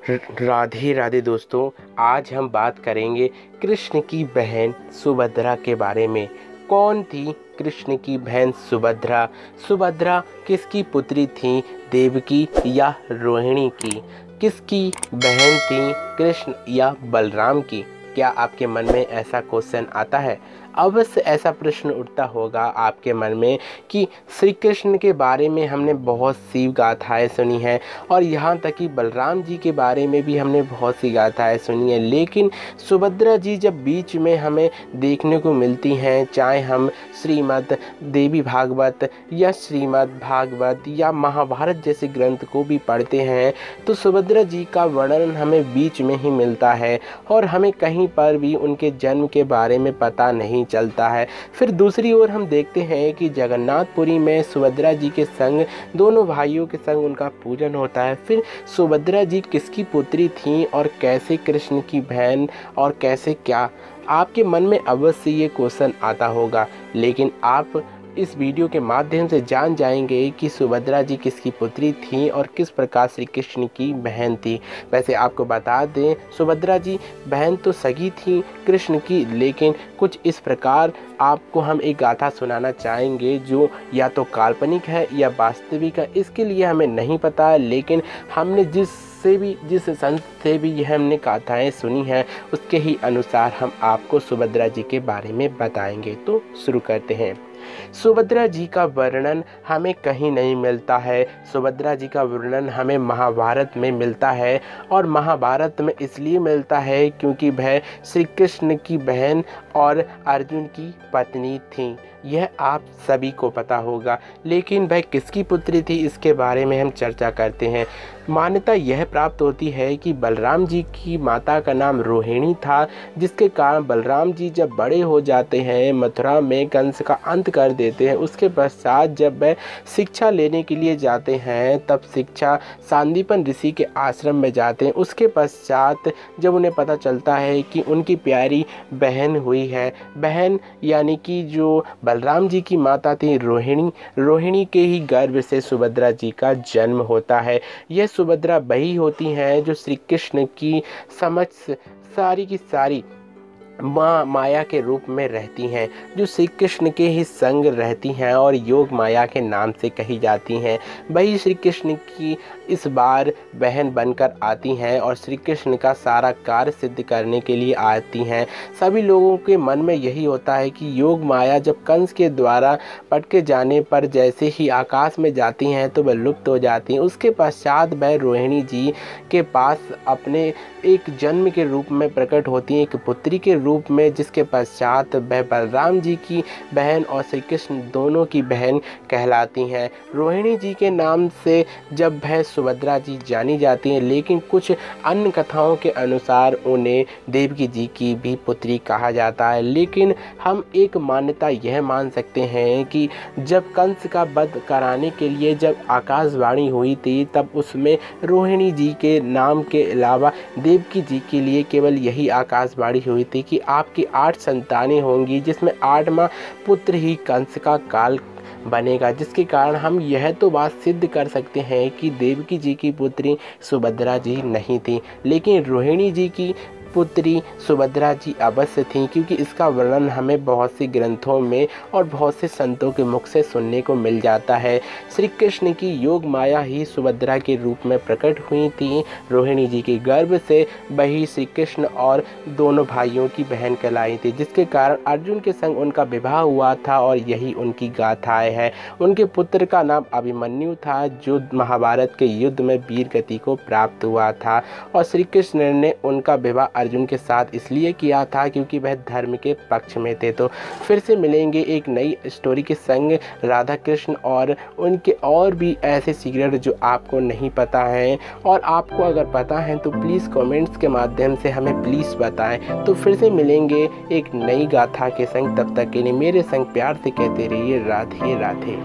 राधे राधे दोस्तों, आज हम बात करेंगे कृष्ण की बहन सुभद्रा के बारे में। कौन थी कृष्ण की बहन सुभद्रा? सुभद्रा किसकी पुत्री थी, देवकी या रोहिणी की? किसकी बहन थी, कृष्ण या बलराम की? क्या आपके मन में ऐसा क्वेश्चन आता है? अवश्य ऐसा प्रश्न उठता होगा आपके मन में कि श्री कृष्ण के बारे में हमने बहुत सी गाथाएं सुनी हैं और यहाँ तक कि बलराम जी के बारे में भी हमने बहुत सी गाथाएं सुनी हैं, लेकिन सुभद्रा जी जब बीच में हमें देखने को मिलती हैं, चाहे हम श्रीमद् देवी भागवत या श्रीमद् भागवत या महाभारत जैसे ग्रंथ को भी पढ़ते हैं, तो सुभद्रा जी का वर्णन हमें बीच में ही मिलता है और हमें कहीं पर भी उनके जन्म के बारे में पता नहीं चलता है। फिर दूसरी ओर हम देखते हैं कि जगन्नाथपुरी में सुभद्रा जी के संग दोनों भाइयों के संग उनका पूजन होता है। फिर सुभद्रा जी किसकी पुत्री थीं और कैसे कृष्ण की बहन और कैसे क्या? आपके मन में अवश्य ये क्वेश्चन आता होगा, लेकिन आप इस वीडियो के माध्यम से जान जाएंगे कि सुभद्रा जी किसकी पुत्री थी और किस प्रकार श्री कृष्ण की बहन थी। वैसे आपको बता दें, सुभद्रा जी बहन तो सगी थी कृष्ण की, लेकिन कुछ इस प्रकार आपको हम एक गाथा सुनाना चाहेंगे जो या तो काल्पनिक है या वास्तविक है। इसके लिए हमें नहीं पता है, लेकिन हमने जिस संत से भी यह हमने गाथाएँ सुनी हैं उसके ही अनुसार हम आपको सुभद्रा जी के बारे में बताएंगे। तो शुरू करते हैं। सुभद्रा जी का वर्णन हमें कहीं नहीं मिलता है। सुभद्रा जी का वर्णन हमें महाभारत में मिलता है और महाभारत में इसलिए मिलता है क्योंकि वह श्री कृष्ण की बहन और अर्जुन की पत्नी थी। यह आप सभी को पता होगा, लेकिन वह किसकी पुत्री थी इसके बारे में हम चर्चा करते हैं। मान्यता यह प्राप्त होती है कि बलराम जी की माता का नाम रोहिणी था, जिसके कारण बलराम जी जब बड़े हो जाते हैं, मथुरा में कंस का अंत कर देते हैं। उसके पश्चात जब वह शिक्षा लेने के लिए जाते हैं, तब शिक्षा सांदीपन ऋषि के आश्रम में जाते हैं। उसके पश्चात जब उन्हें पता चलता है कि उनकी प्यारी बहन हुई है, बहन यानी कि जो बलराम जी की माता थी रोहिणी के ही गर्भ से सुभद्रा जी का जन्म होता है। यह सुभद्रा वही होती हैं जो श्री कृष्ण की समक्ष सारी की सारी माया के रूप में रहती हैं, जो श्री कृष्ण के ही संग रहती हैं और योग माया के नाम से कही जाती हैं। वही श्री कृष्ण की इस बार बहन बनकर आती हैं और श्री कृष्ण का सारा कार्य सिद्ध करने के लिए आती हैं। सभी लोगों के मन में यही होता है कि योग माया जब कंस के द्वारा पटके जाने पर जैसे ही आकाश में जाती हैं तो वह लुप्त हो जाती हैं। उसके पश्चात वह रोहिणी जी के पास अपने एक जन्म के रूप में प्रकट होती हैं, एक पुत्री के रूप में, जिसके पश्चात वह बलराम जी की बहन और श्री कृष्ण दोनों की बहन कहलाती हैं। रोहिणी जी के नाम से जब वह सुभद्रा जी जानी जाती हैं, लेकिन कुछ अन्य कथाओं के अनुसार उन्हें देवकी जी की भी पुत्री कहा जाता है। लेकिन हम एक मान्यता यह मान सकते हैं कि जब कंस का वध कराने के लिए जब आकाशवाणी हुई थी, तब उसमें रोहिणी जी के नाम के अलावा देवकी जी के लिए केवल यही आकाशवाणी हुई थी कि आपकी 8 संतानें होंगी, जिसमें 8वां पुत्र ही कंस का काल बनेगा। जिसके कारण हम यह तो बात सिद्ध कर सकते हैं कि देवकी जी की पुत्री सुभद्रा जी नहीं थी, लेकिन रोहिणी जी की पुत्री सुभद्रा जी अवश्य थीं, क्योंकि इसका वर्णन हमें बहुत सी ग्रंथों में और बहुत से संतों के मुख से सुनने को मिल जाता है। श्री कृष्ण की योग माया ही सुभद्रा के रूप में प्रकट हुई थी। रोहिणी जी के गर्भ से वही श्री कृष्ण और दोनों भाइयों की बहन कहलाई थी, जिसके कारण अर्जुन के संग उनका विवाह हुआ था और यही उनकी गाथाएं हैं। उनके पुत्र का नाम अभिमन्यु था, जो महाभारत के युद्ध में वीर गति को प्राप्त हुआ था, और श्री कृष्ण ने उनका विवाह अर्जुन के साथ इसलिए किया था क्योंकि वह धर्म के पक्ष में थे। तो फिर से मिलेंगे एक नई स्टोरी के संग राधा कृष्ण और उनके और भी ऐसे सीक्रेट जो आपको नहीं पता हैं, और आपको अगर पता है तो प्लीज़ कमेंट्स के माध्यम से हमें प्लीज़ बताएं। तो फिर से मिलेंगे एक नई गाथा के संग, तब तक के लिए मेरे संग प्यार से कहते रहिए राधे राधे।